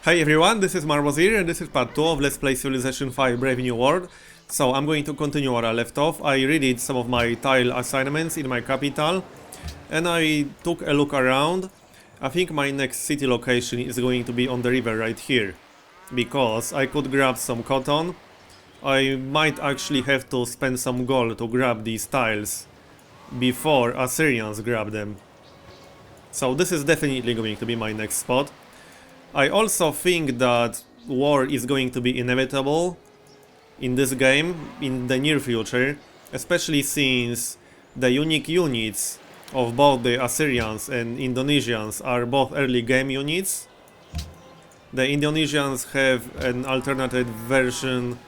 Hi everyone, this is Marbozir and this is part 2 of Let's Play Civilization 5 Brave New World. So I'm going to continue where I left off. I redid some of my tile assignments in my capital and I took a look around. I think my next city location is going to be on the river right here, because I could grab some cotton. I might actually have to spend some gold to grab these tiles before Assyrians grab them. So this is definitely going to be my next spot. I also think that war is going to be inevitable in this game in the near future, especially since the unique units of both the Assyrians and Indonesians are both early game units. The Indonesians have an alternative version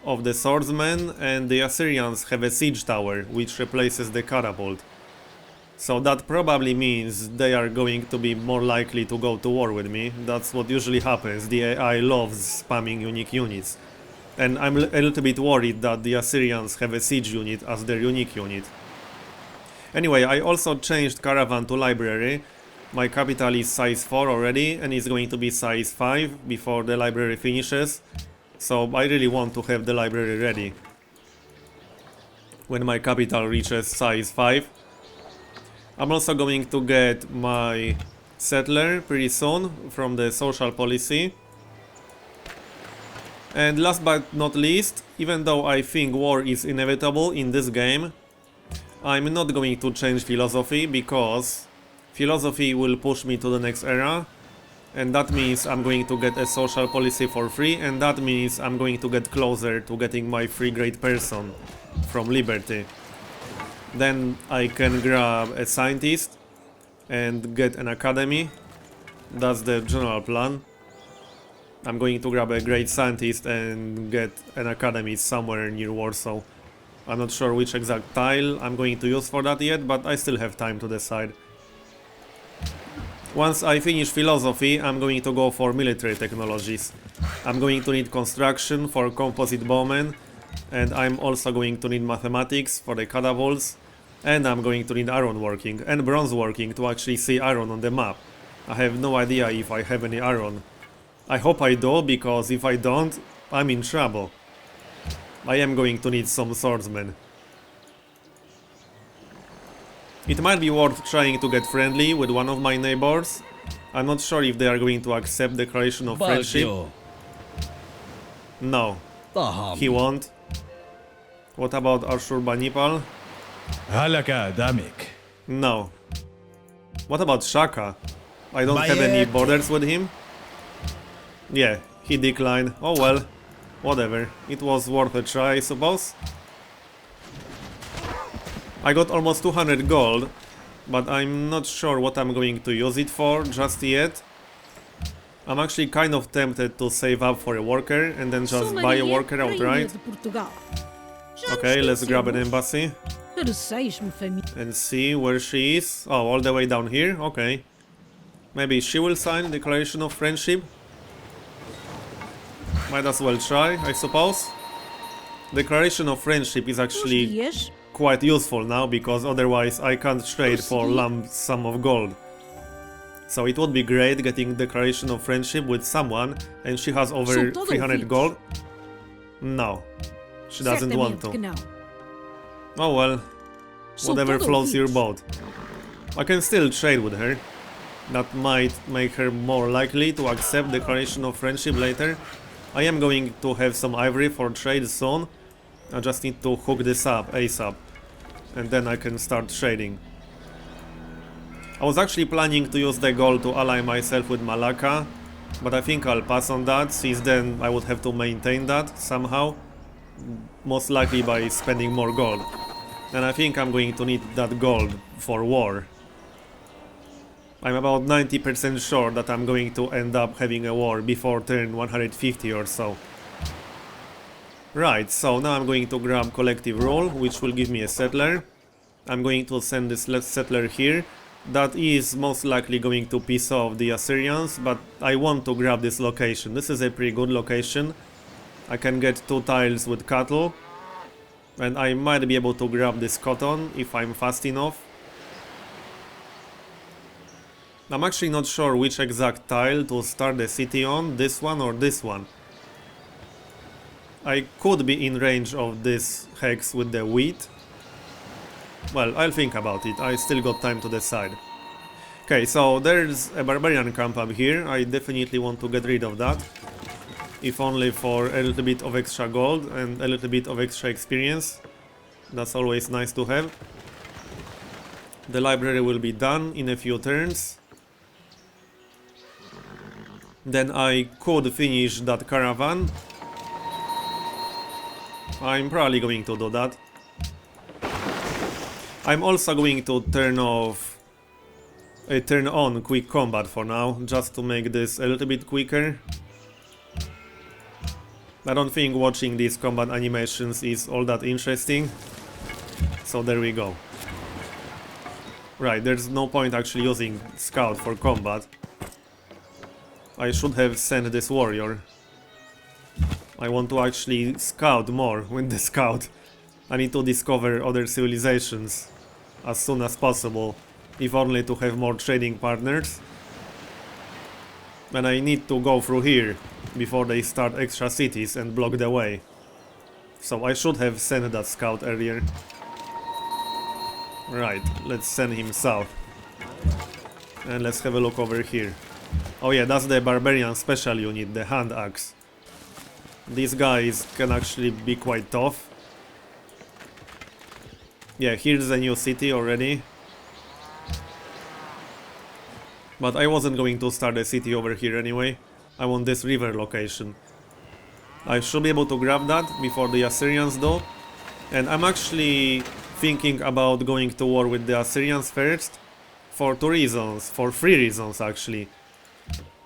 of the swordsman and the Assyrians have a siege tower which replaces the catapult. So that probably means they are going to be more likely to go to war with me. That's what usually happens. The AI loves spamming unique units. And I'm a little bit worried that the Assyrians have a siege unit as their unique unit. Anyway, I also changed caravan to library. My capital is size 4 already and it's going to be size 5 before the library finishes. So I really want to have the library ready when my capital reaches size 5. I'm also going to get my settler pretty soon from the social policy. And last but not least, even though I think war is inevitable in this game, I'm not going to change philosophy, because philosophy will push me to the next era. And that means I'm going to get a social policy for free, and that means I'm going to get closer to getting my free great person from Liberty. Then I can grab a scientist and get an academy. That's the general plan. I'm going to grab a great scientist and get an academy somewhere near Warsaw. I'm not sure which exact tile I'm going to use for that yet, but I still have time to decide. Once I finish philosophy, I'm going to go for military technologies. I'm going to need construction for composite bowmen. And I'm also going to need mathematics for the catapults, and I'm going to need iron working and bronze working to actually see iron on the map. I have no idea if I have any iron. I hope I do, because if I don't, I'm in trouble. I am going to need some swordsmen. It might be worth trying to get friendly with one of my neighbors. I'm not sure if they are going to accept declaration of friendship. No, he won't. What about Ashurbanipal? No. What about Shaka? I don't have any borders with him. Yeah, he declined. Oh well, whatever. It was worth a try, I suppose. I got almost 200 gold, but I'm not sure what I'm going to use it for just yet. I'm actually kind of tempted to save up for a worker and then just buy a worker outright. Okay, let's grab an embassy and see where she is. Oh, all the way down here? Okay. Maybe she will sign a declaration of friendship. Might as well try, I suppose. Declaration of friendship is actually quite useful now, because otherwise I can't trade for lump sum of gold. So it would be great getting declaration of friendship with someone, and she has over 300 gold. No, she doesn't want to. Oh well, whatever floats your boat. I can still trade with her. That might make her more likely to accept declaration of friendship later. I am going to have some ivory for trade soon. I just need to hook this up ASAP, and then I can start trading. I was actually planning to use the gold to ally myself with Malacca, but I think I'll pass on that, since then I would have to maintain that somehow, most likely by spending more gold. And I think I'm going to need that gold for war. I'm about 90% sure that I'm going to end up having a war before turn 150 or so. Right, so now I'm going to grab collective rule, which will give me a settler. I'm going to send this settler here. That is most likely going to piss off the Assyrians, but I want to grab this location. This is a pretty good location. I can get 2 tiles with cattle, and I might be able to grab this cotton if I'm fast enough. I'm actually not sure which exact tile to start the city on, this one or this one. I could be in range of this hex with the wheat. Well, I'll think about it, I still got time to decide. Okay, so there's a barbarian camp up here, I definitely want to get rid of that. If only for a little bit of extra gold and a little bit of extra experience. That's always nice to have. The library will be done in a few turns. Then I could finish that caravan. I'm probably going to do that. I'm also going to turn on quick combat for now, just to make this a little bit quicker. I don't think watching these combat animations is all that interesting. So there we go. Right, there's no point actually using scout for combat. I should have sent this warrior. I want to actually scout more with the scout. I need to discover other civilizations as soon as possible, if only to have more trading partners. And I need to go through here before they start extra cities and block the way. So I should have sent that scout earlier. Right, let's send him south. And let's have a look over here. Oh yeah, that's the barbarian special unit, the hand axe. These guys can actually be quite tough. Yeah, here's a new city already. But I wasn't going to start a city over here anyway. I want this river location. I should be able to grab that before the Assyrians do. And I'm actually thinking about going to war with the Assyrians first. For two reasons, for three reasons actually.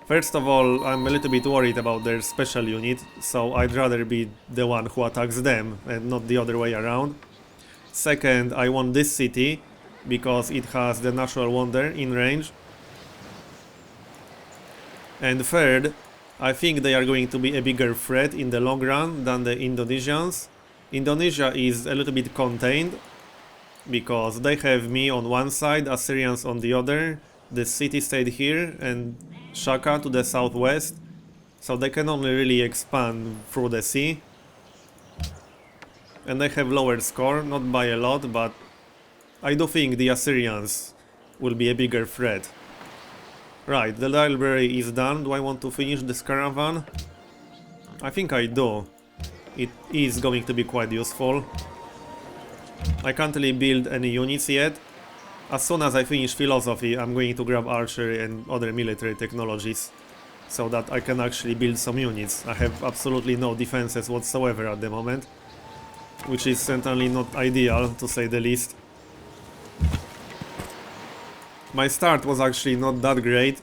First of all, I'm a little bit worried about their special unit, so I'd rather be the one who attacks them and not the other way around. Second, I want this city because it has the natural wonder in range. And third, I think they are going to be a bigger threat in the long run than the Indonesians. Indonesia is a little bit contained because they have me on one side, Assyrians on the other, the city-state here, and Shaka to the southwest, so they can only really expand through the sea. And they have lower score, not by a lot, but I do think the Assyrians will be a bigger threat. Right, the library is done. Do I want to finish this caravan? I think I do. It is going to be quite useful. I can't really build any units yet. As soon as I finish philosophy, I'm going to grab archery and other military technologies, so that I can actually build some units. I have absolutely no defenses whatsoever at the moment, which is certainly not ideal, to say the least. My start was actually not that great.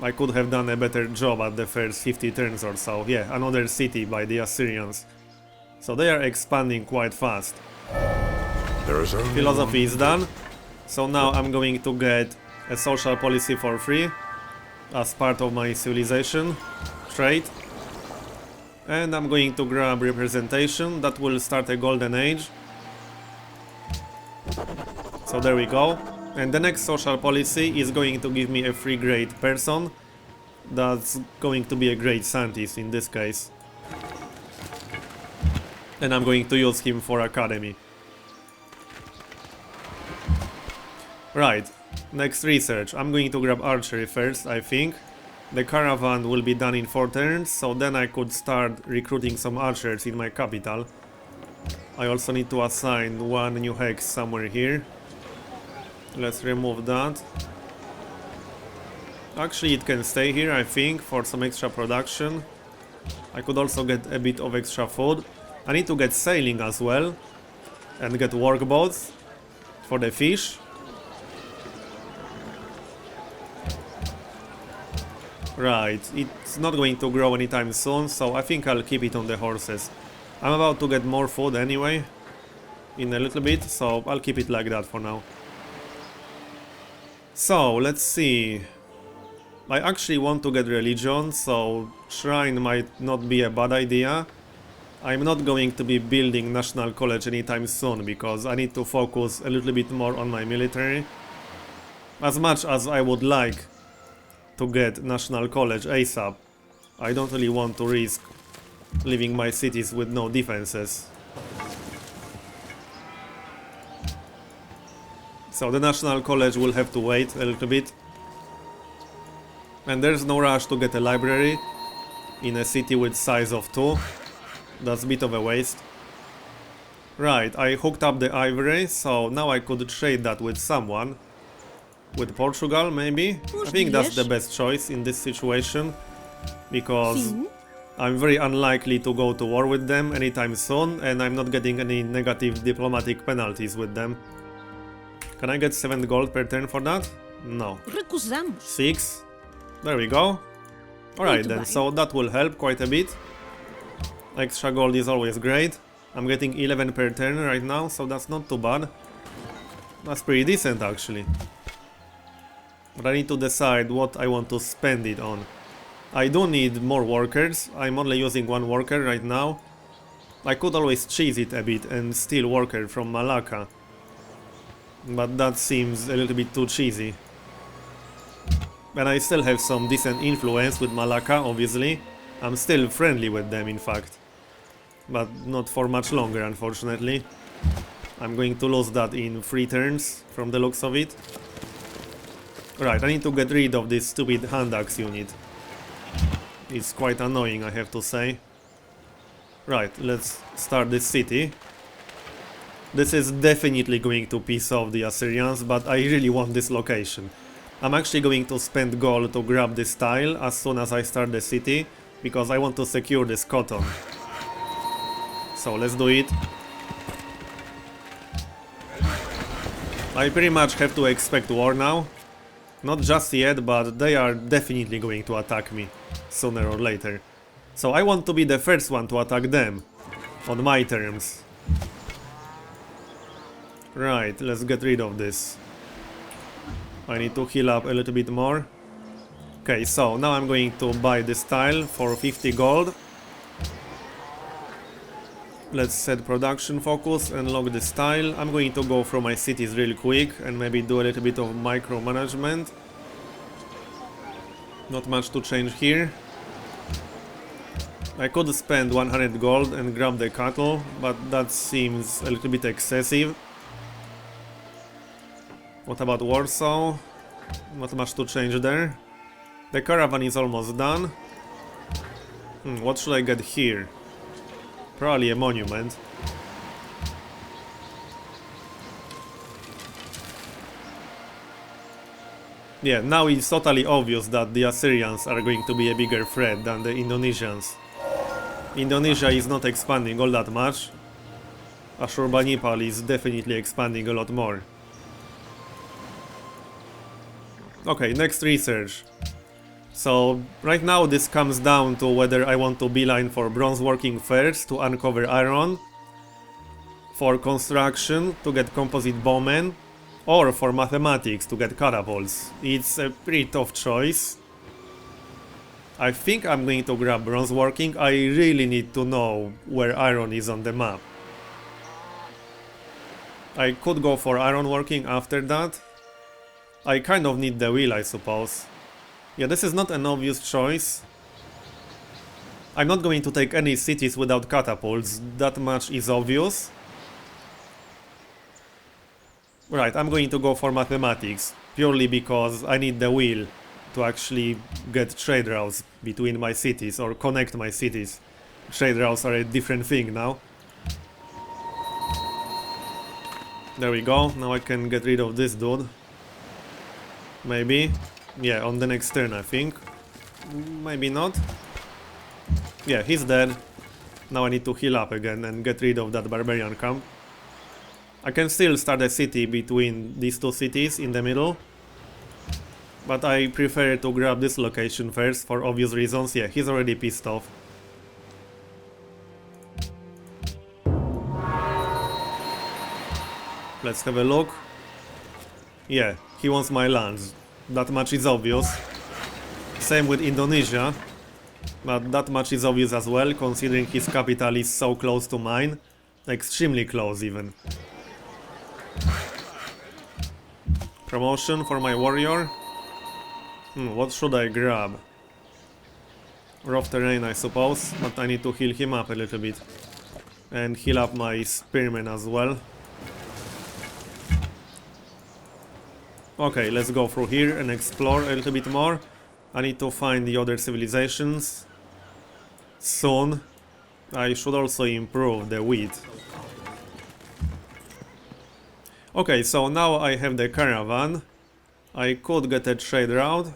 I could have done a better job at the first 50 turns or so. Yeah, another city by the Assyrians. So they are expanding quite fast. Philosophy is done. So now I'm going to get a social policy for free as part of my civilization trait. And I'm going to grab representation. That will start a golden age. So there we go. And the next social policy is going to give me a free great person. That's going to be a great scientist in this case. And I'm going to use him for academy. Right, next research. I'm going to grab archery first, I think. The caravan will be done in 4 turns, so then I could start recruiting some archers in my capital. I also need to assign one new hex somewhere here. Let's remove that. Actually, it can stay here, I think, for some extra production. I could also get a bit of extra food. I need to get sailing as well. And get workboats for the fish. Right, it's not going to grow anytime soon, so I think I'll keep it on the horses. I'm about to get more food anyway, in a little bit, so I'll keep it like that for now. So, let's see. I actually want to get religion, so shrine might not be a bad idea. I'm not going to be building National College anytime soon, because I need to focus a little bit more on my military. As much as I would like to get National College ASAP, I don't really want to risk leaving my cities with no defenses. So the National College will have to wait a little bit. And there's no rush to get a library in a city with size of 2. That's a bit of a waste. Right, I hooked up the ivory, so now I could trade that with someone. With Portugal, maybe? I think that's the best choice in this situation. Because I'm very unlikely to go to war with them anytime soon, and I'm not getting any negative diplomatic penalties with them. Can I get 7 gold per turn for that? No. 6. There we go. Alright then, so that will help quite a bit. Extra gold is always great. I'm getting 11 per turn right now, so that's not too bad. That's pretty decent actually. But I need to decide what I want to spend it on. I do need more workers. I'm only using 1 worker right now. I could always cheese it a bit and steal worker from Malacca. But that seems a little bit too cheesy. And I still have some decent influence with Malacca, obviously. I'm still friendly with them, in fact. But not for much longer, unfortunately. I'm going to lose that in 3 turns, from the looks of it. Right, I need to get rid of this stupid hand axe unit. It's quite annoying, I have to say. Right, let's start this city. This is definitely going to piss off the Assyrians, but I really want this location. I'm actually going to spend gold to grab this tile as soon as I start the city, because I want to secure this cotton. So let's do it. I pretty much have to expect war now. Not just yet, but they are definitely going to attack me, sooner or later. So I want to be the first one to attack them, on my terms. Right, let's get rid of this. I need to heal up a little bit more. Okay, so now I'm going to buy this tile for 50 gold. Let's set production focus and log this tile. I'm going to go through my cities real quick and maybe do a little bit of micromanagement. Not much to change here. I could spend 100 gold and grab the cattle, but that seems a little bit excessive. What about Warsaw? Not much to change there. The caravan is almost done. What should I get here? Probably a monument. Yeah, now it's totally obvious that the Assyrians are going to be a bigger threat than the Indonesians. Indonesia is not expanding all that much. Ashurbanipal is definitely expanding a lot more. Okay, next research. So, right now this comes down to whether I want to beeline for bronze working first to uncover iron, for construction to get composite bowmen, or for mathematics to get catapults. It's a pretty tough choice. I think I'm going to grab bronze working. I really need to know where iron is on the map. I could go for iron working after that. I kind of need the wheel, I suppose. Yeah, this is not an obvious choice. I'm not going to take any cities without catapults, that much is obvious. Right, I'm going to go for mathematics, purely because I need the wheel to actually get trade routes between my cities, or connect my cities. Trade routes are a different thing now. There we go, now I can get rid of this dude. Maybe. Yeah, on the next turn, I think. Maybe not. Yeah, he's dead. Now I need to heal up again and get rid of that barbarian camp. I can still start a city between these 2 cities in the middle. But I prefer to grab this location first for obvious reasons. Yeah, he's already pissed off. Let's have a look. Yeah, he wants my lands. That much is obvious. Same with Indonesia. But that much is obvious as well, considering his capital is so close to mine. Extremely close even. Promotion for my warrior. What should I grab? Rough terrain, I suppose, but I need to heal him up a little bit. And heal up my spearmen as well. Okay, let's go through here and explore a little bit more. I need to find the other civilizations soon. I should also improve the wheat. Okay, so now I have the caravan. I could get a trade route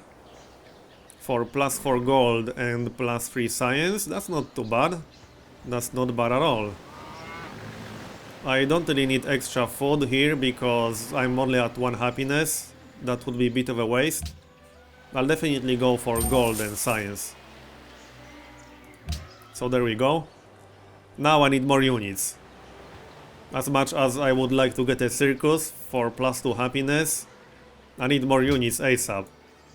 for +4 gold and +3 science. That's not too bad. That's not bad at all. I don't really need extra food here because I'm only at 1 happiness. That would be a bit of a waste. I'll definitely go for gold and science. So there we go. Now I need more units. As much as I would like to get a circus for +2 happiness, I need more units ASAP.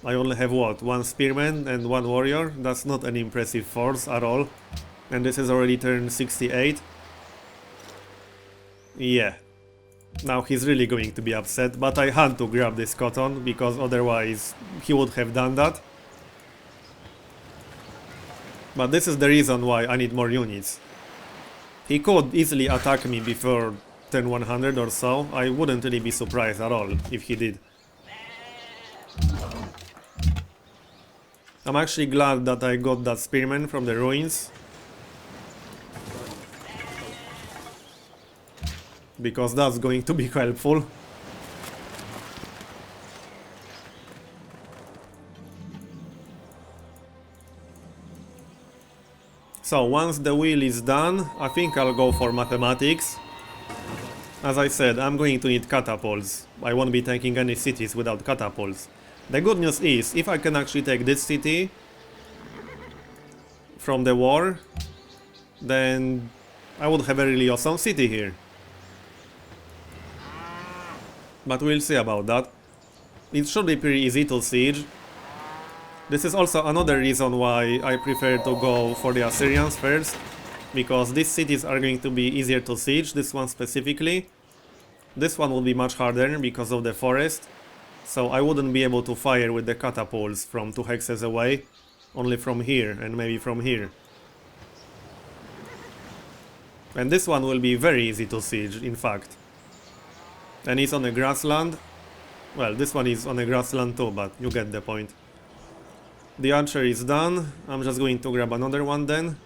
I only have what, 1 spearman and 1 warrior? That's not an impressive force at all. And this is already turn 68. Yeah. Now he's really going to be upset, but I had to grab this cotton, because otherwise he would have done that. But this is the reason why I need more units. He could easily attack me before turn 100 or so. I wouldn't really be surprised at all if he did. I'm actually glad that I got that spearman from the ruins, because that's going to be helpful. So once the wheel is done, I think I'll go for mathematics. As I said, I'm going to need catapults. I won't be taking any cities without catapults. The good news is, if I can actually take this city from the war, then I would have a really awesome city here. But we'll see about that. It should be pretty easy to siege. This is also another reason why I prefer to go for the Assyrians first, because these cities are going to be easier to siege, this one specifically. This one will be much harder because of the forest, so I wouldn't be able to fire with the catapults from 2 hexes away, only from here and maybe from here. And this one will be very easy to siege, in fact. And it's on a grassland. Well, this one is on a grassland too, but you get the point. The archer is done. I'm just going to grab another one then.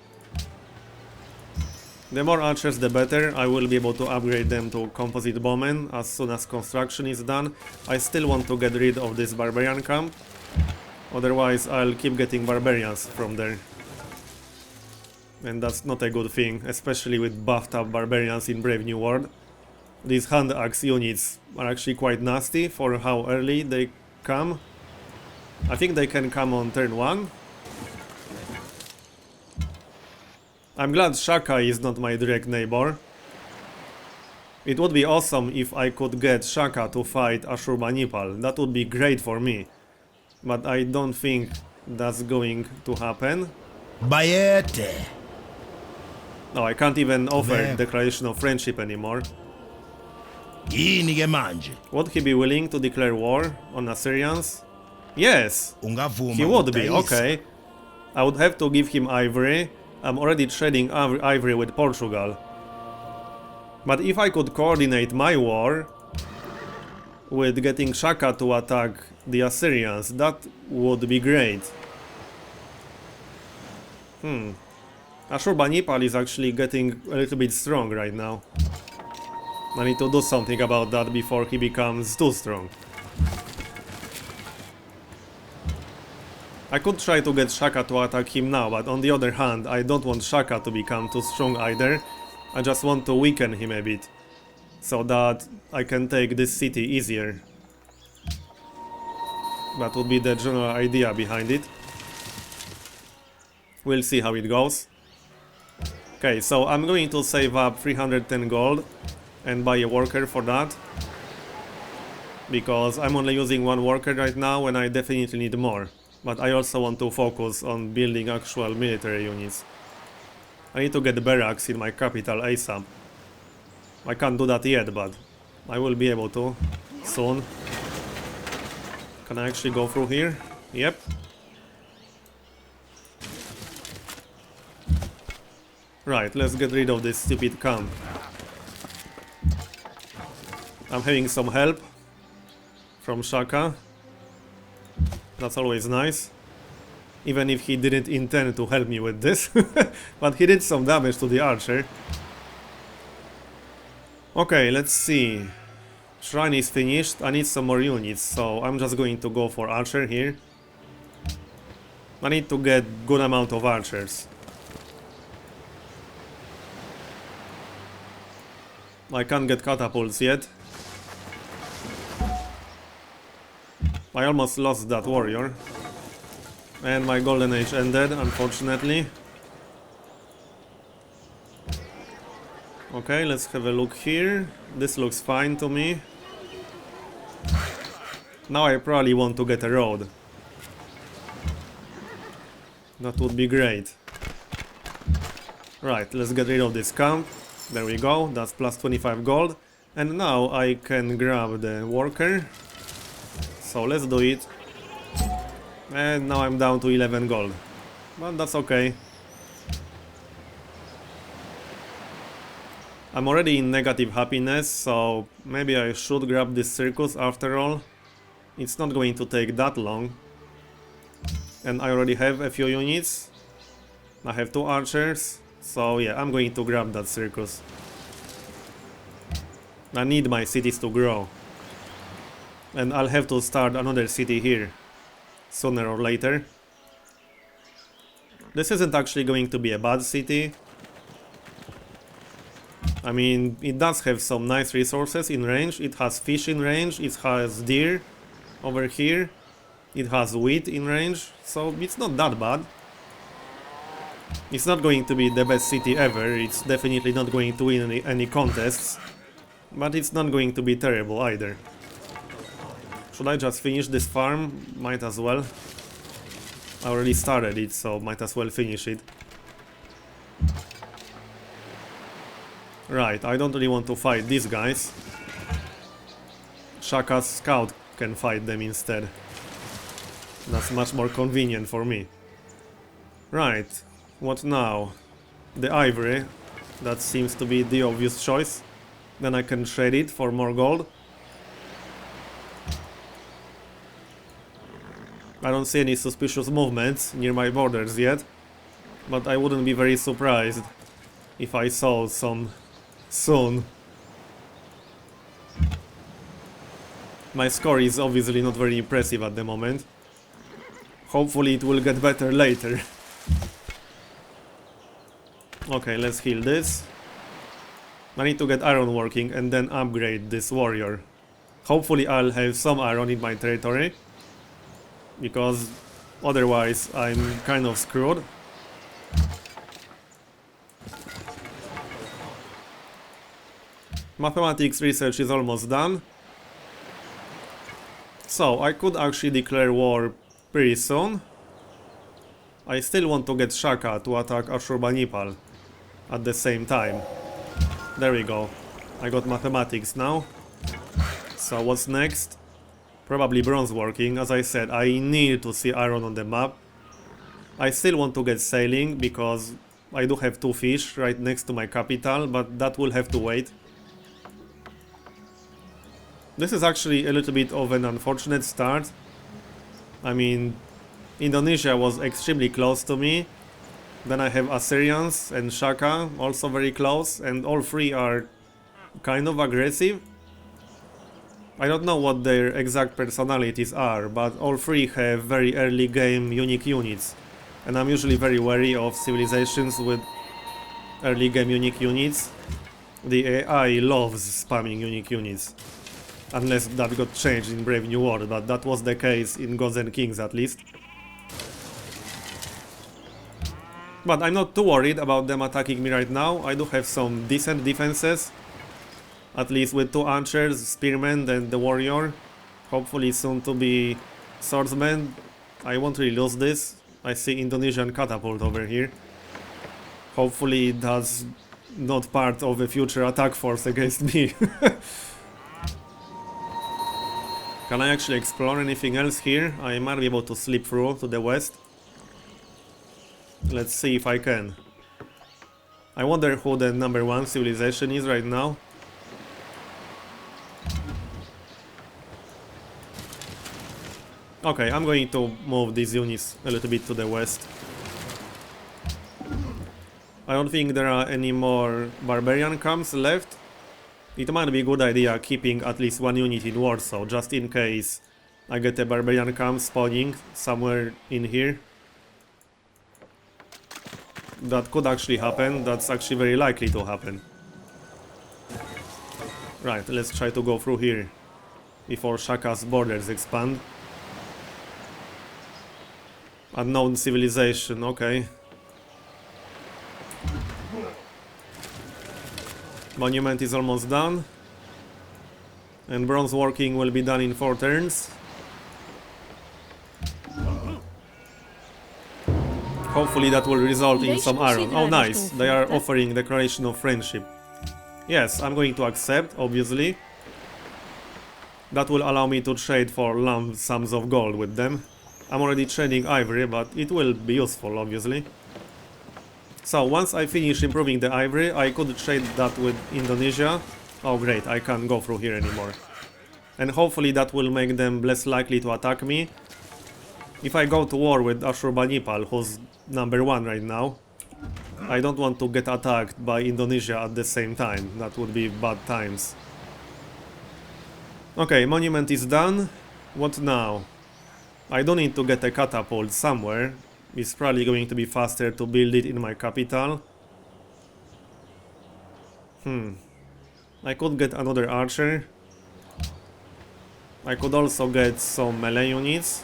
The more archers the better. I will be able to upgrade them to composite bowmen as soon as construction is done. I still want to get rid of this barbarian camp. Otherwise I'll keep getting barbarians from there. And that's not a good thing, especially with buffed up barbarians in Brave New World. These hand axe units are actually quite nasty for how early they come. I think they can come on turn 1. I'm glad Shaka is not my direct neighbor. It would be awesome if I could get Shaka to fight Ashurbanipal. That would be great for me. But I don't think that's going to happen. Bayete. No, I can't even offer declaration of friendship anymore. Would he be willing to declare war on Assyrians? Yes, he would be, okay. I would have to give him ivory. I'm already trading ivory with Portugal. But if I could coordinate my war with getting Shaka to attack the Assyrians, that would be great. Ashurbanipal is actually getting a little bit strong right now. I need to do something about that before he becomes too strong. I could try to get Shaka to attack him now, but on the other hand, I don't want Shaka to become too strong either. I just want to weaken him a bit, so that I can take this city easier. That would be the general idea behind it. We'll see how it goes. Okay, so I'm going to save up 310 gold and buy a worker for that. Because I'm only using 1 worker right now and I definitely need more. But I also want to focus on building actual military units. I need to get barracks in my capital ASAP. I can't do that yet, but I will be able to soon. Can I actually go through here? Yep. Right, let's get rid of this stupid camp. I'm having some help from Shaka. That's always nice. Even if he didn't intend to help me with this. But he did some damage to the archer. Okay, let's see. Shrine is finished. I need some more units, so I'm just going to go for archer here. I need to get good amount of archers. I can't get catapults yet. I almost lost that warrior. And my golden age ended, unfortunately. Okay, let's have a look here. This looks fine to me. Now I probably want to get a road. That would be great. Right, let's get rid of this camp. There we go, that's plus 25 gold. And now I can grab the worker. So let's do it. And now I'm down to 11 gold. But that's okay. I'm already in negative happiness, so maybe I should grab this circus after all. It's not going to take that long. And I already have a few units. I have 2 archers. So yeah, I'm going to grab that circus. I need my cities to grow. And I'll have to start another city here, sooner or later. This isn't actually going to be a bad city. I mean, it does have some nice resources in range. It has fish in range, it has deer over here. It has wheat in range, so it's not that bad. It's not going to be the best city ever, it's definitely not going to win any contests. But it's not going to be terrible either. Should I just finish this farm? Might as well. I already started it, so might as well finish it. Right, I don't really want to fight these guys. Shaka's scout can fight them instead. That's much more convenient for me. Right, what now? The ivory. That seems to be the obvious choice. Then I can trade it for more gold. I don't see any suspicious movements near my borders yet, but I wouldn't be very surprised if I saw some soon. My score is obviously not very impressive at the moment. Hopefully it will get better later. Okay, let's heal this. I need to get iron working and then upgrade this warrior. Hopefully I'll have some iron in my territory, because otherwise I'm kind of screwed. Mathematics research is almost done. So I could actually declare war pretty soon. I still want to get Shaka to attack Ashurbanipal at the same time. There we go. I got mathematics now. So what's next? Probably bronze working. As I said, I need to see iron on the map. I still want to get sailing because I do have 2 fish right next to my capital, but that will have to wait. This is actually a little bit of an unfortunate start. I mean, Indonesia was extremely close to me. Then I have Assyrians and Shaka, also very close, and all 3 are kind of aggressive. I don't know what their exact personalities are, but all 3 have very early game unique units. And I'm usually very wary of civilizations with early game unique units. The AI loves spamming unique units. Unless that got changed in Brave New World, but that was the case in Gods and Kings at least. But I'm not too worried about them attacking me right now. I do have some decent defenses. At least with 2 archers, spearmen and the warrior. Hopefully soon to be swordsmen. I won't really lose this. I see Indonesian catapult over here. Hopefully that's not part of a future attack force against me. Can I actually explore anything else here? I might be able to slip through to the west. Let's see if I can. I wonder who the #1 civilization is right now. Okay, I'm going to move these units a little bit to the west. I don't think there are any more barbarian camps left. It might be a good idea keeping at least one unit in Warsaw, just in case I get a barbarian camp spawning somewhere in here. That could actually happen, that's actually very likely to happen. Right, let's try to go through here before Shaka's borders expand. Unknown civilization, okay. Monument is almost done. And bronze working will be done in 4 turns. Hopefully that will result in some iron. Oh nice, they are offering declaration of friendship. Yes, I'm going to accept, obviously. That will allow me to trade for lump sums of gold with them. I'm already trading ivory, but it will be useful, obviously. So, once I finish improving the ivory, I could trade that with Indonesia. Oh great, I can't go through here anymore. And hopefully that will make them less likely to attack me. If I go to war with Ashurbanipal, who's #1 right now, I don't want to get attacked by Indonesia at the same time. That would be bad times. Okay, monument is done. What now? I don't need to get a catapult somewhere. It's probably going to be faster to build it in my capital. I could get another archer. I could also get some melee units.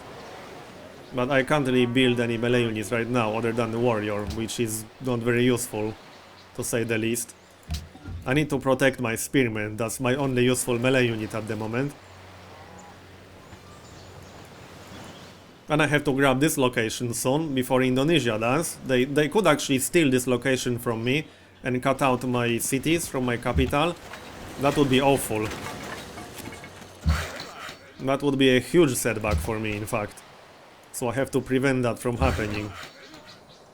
But I can't really build any melee units right now other than the warrior, which is not very useful, to say the least. I need to protect my spearmen, that's my only useful melee unit at the moment. And I have to grab this location soon, before Indonesia does. They could actually steal this location from me and cut out my cities from my capital. That would be awful. That would be a huge setback for me, in fact. So I have to prevent that from happening.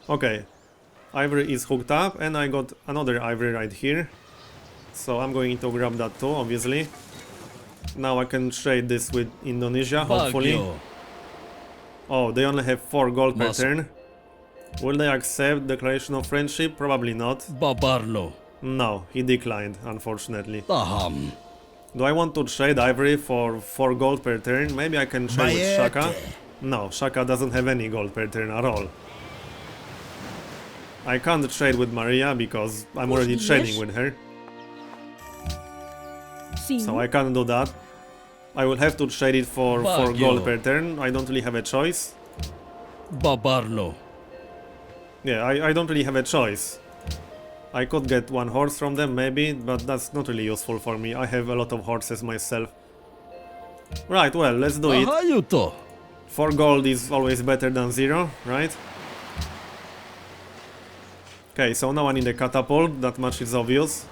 Okay. Ivory is hooked up, and I got another ivory right here. So I'm going to grab that too, obviously. Now I can trade this with Indonesia, hopefully. Oh, they only have 4 gold per turn. Will they accept declaration of friendship? Probably not. Babarlo. No, he declined, unfortunately. Taham. Do I want to trade ivory for 4 gold per turn? Maybe I can trade with Shaka. Bayete. No, Shaka doesn't have any gold per turn at all. I can't trade with Maria because I'm already trading with her. So I can't do that. I will have to trade it for 4 gold per turn. I don't really have a choice. Babarlo. Yeah, I don't really have a choice. I could get 1 horse from them maybe, but that's not really useful for me. I have a lot of horses myself. Right, well, let's do it. Ahayuto. 4 gold is always better than 0, right? Okay, so now I need a catapult, that much is obvious.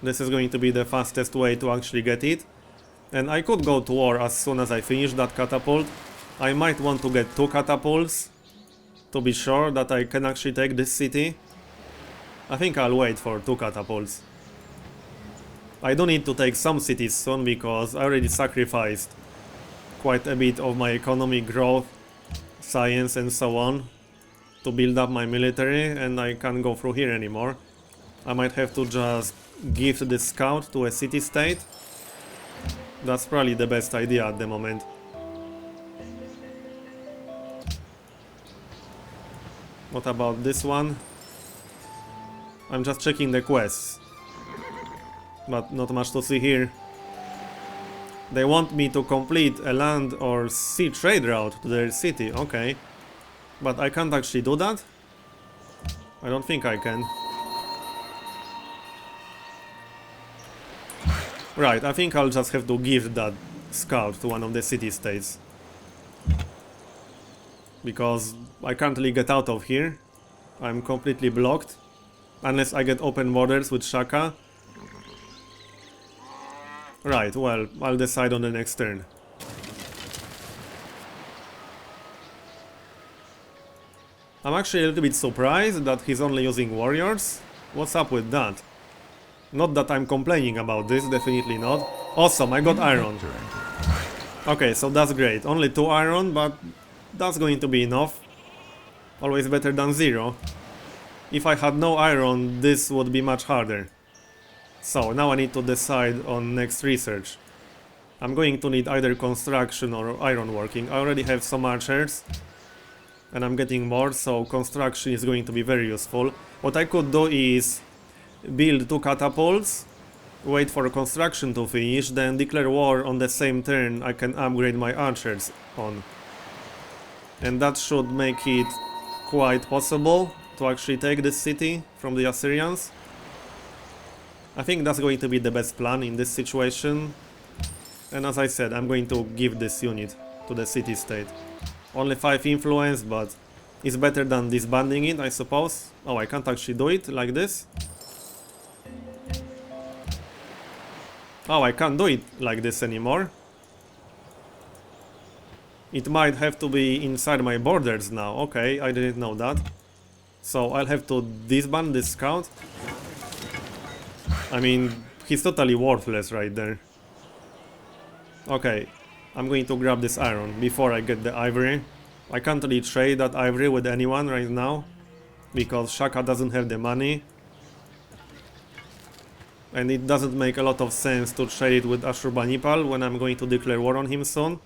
This is going to be the fastest way to actually get it. And I could go to war as soon as I finish that catapult. I might want to get 2 catapults to be sure that I can actually take this city. I think I'll wait for 2 catapults. I do need to take some cities soon because I already sacrificed quite a bit of my economic growth, science and so on to build up my military, and I can't go through here anymore. I might have to just gift the scout to a city-state. That's probably the best idea at the moment. What about this one? I'm just checking the quests, but not much to see here. They want me to complete a land or sea trade route to their city, okay. But I can't actually do that? I don't think I can. Right, I think I'll just have to give that scout to one of the city-states. Because I can't really get out of here. I'm completely blocked. Unless I get open borders with Shaka. Right, well, I'll decide on the next turn. I'm actually a little bit surprised that he's only using warriors. What's up with that? Not that I'm complaining about this, definitely not. Awesome, I got iron. Okay, so that's great. Only 2 iron, but that's going to be enough. Always better than 0. If I had no iron, this would be much harder. So now I need to decide on next research. I'm going to need either construction or ironworking. I already have some archers. And I'm getting more, so construction is going to be very useful. What I could do is build 2 catapults, wait for construction to finish, then declare war on the same turn I can upgrade my archers on. And that should make it quite possible to actually take this city from the Assyrians. I think that's going to be the best plan in this situation. And as I said, I'm going to give this unit to the city-state. Only 5 influence, but it's better than disbanding it, I suppose. Oh, I can't actually do it like this. Oh, I can't do it like this anymore. It might have to be inside my borders now. Okay, I didn't know that. So I'll have to disband this scout. I mean, he's totally worthless right there. Okay, I'm going to grab this iron before I get the ivory. I can't really trade that ivory with anyone right now, because Shaka doesn't have the money. And it doesn't make a lot of sense to trade it with Ashurbanipal when I'm going to declare war on him soon.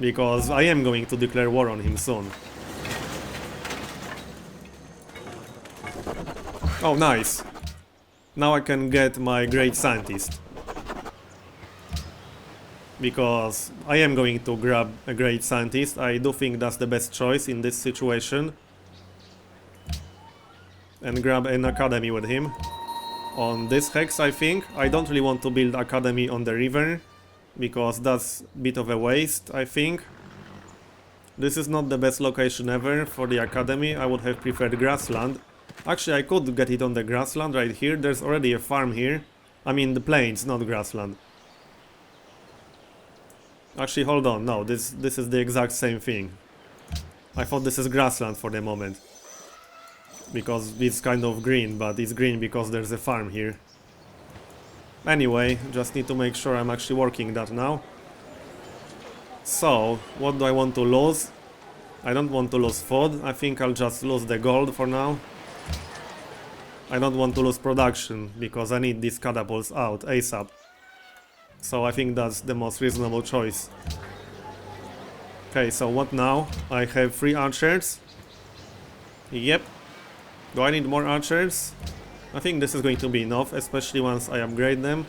Because I am going to declare war on him soon. Oh, nice. Now I can get my great scientist. Because I am going to grab a great scientist. I do think that's the best choice in this situation. And grab an academy with him. On this hex, I think. I don't really want to build academy on the river, because that's a bit of a waste, I think. This is not the best location ever for the academy. I would have preferred grassland. Actually, I could get it on the grassland right here. There's already a farm here. I mean the plains, not grassland. Actually, hold on. No, this is the exact same thing. I thought this is grassland for the moment. Because it's kind of green, but it's green because there's a farm here. Anyway, just need to make sure I'm actually working that now. So, what do I want to lose? I don't want to lose food. I think I'll just lose the gold for now. I don't want to lose production, because I need these catapults out ASAP. So I think that's the most reasonable choice. Okay, so what now? I have 3 archers. Yep. Do I need more archers? I think this is going to be enough, especially once I upgrade them.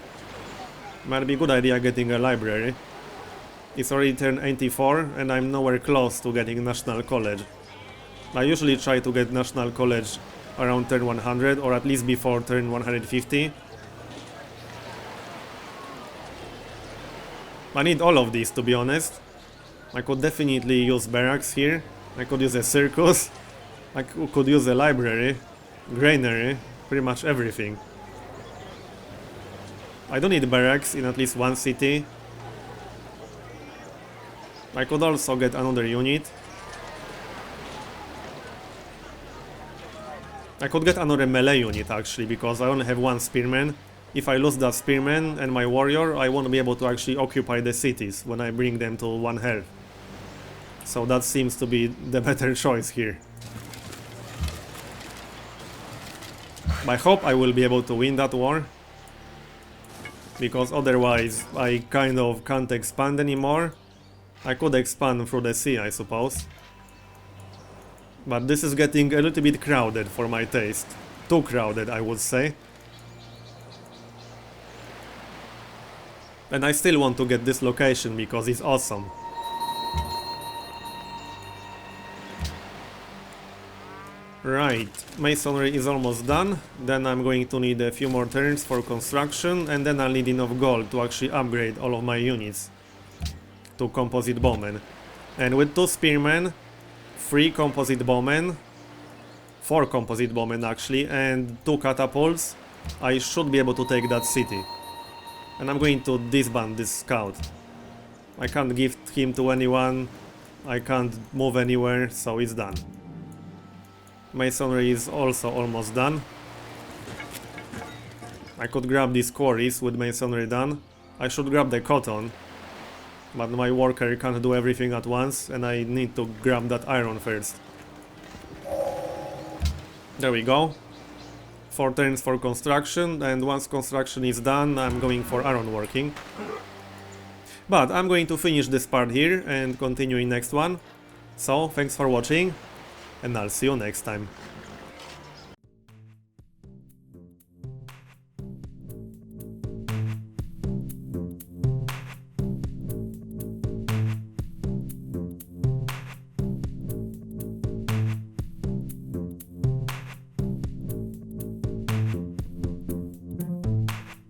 Might be a good idea getting a library. It's already turn 84 and I'm nowhere close to getting National College. I usually try to get National College around turn 100, or at least before turn 150. I need all of these, to be honest. I could definitely use barracks here. I could use a circus. I could use a library, granary, pretty much everything. I don't need barracks in at least one city. I could also get another unit. I could get another melee unit actually, because I only have 1 spearman. If I lose that spearman and my warrior, I won't be able to actually occupy the cities when I bring them to 1 health. So that seems to be the better choice here. I hope I will be able to win that war, because otherwise I kind of can't expand anymore. I could expand through the sea, I suppose. But this is getting a little bit crowded for my taste. Too crowded, I would say. And I still want to get this location because it's awesome. Right, masonry is almost done. Then I'm going to need a few more turns for construction, and then I'll need enough gold to actually upgrade all of my units to composite bowmen. And with 2 spearmen, 3 composite bowmen, 4 composite bowmen actually, and 2 catapults, I should be able to take that city. And I'm going to disband this scout. I can't gift him to anyone, I can't move anywhere, so it's done. Masonry is also almost done. I could grab these quarries with masonry done. I should grab the cotton, but my worker can't do everything at once, and I need to grab that iron first. There we go. 4 turns for construction, and once construction is done, I'm going for iron working. But I'm going to finish this part here and continue in next one. So, thanks for watching, and I'll see you next time.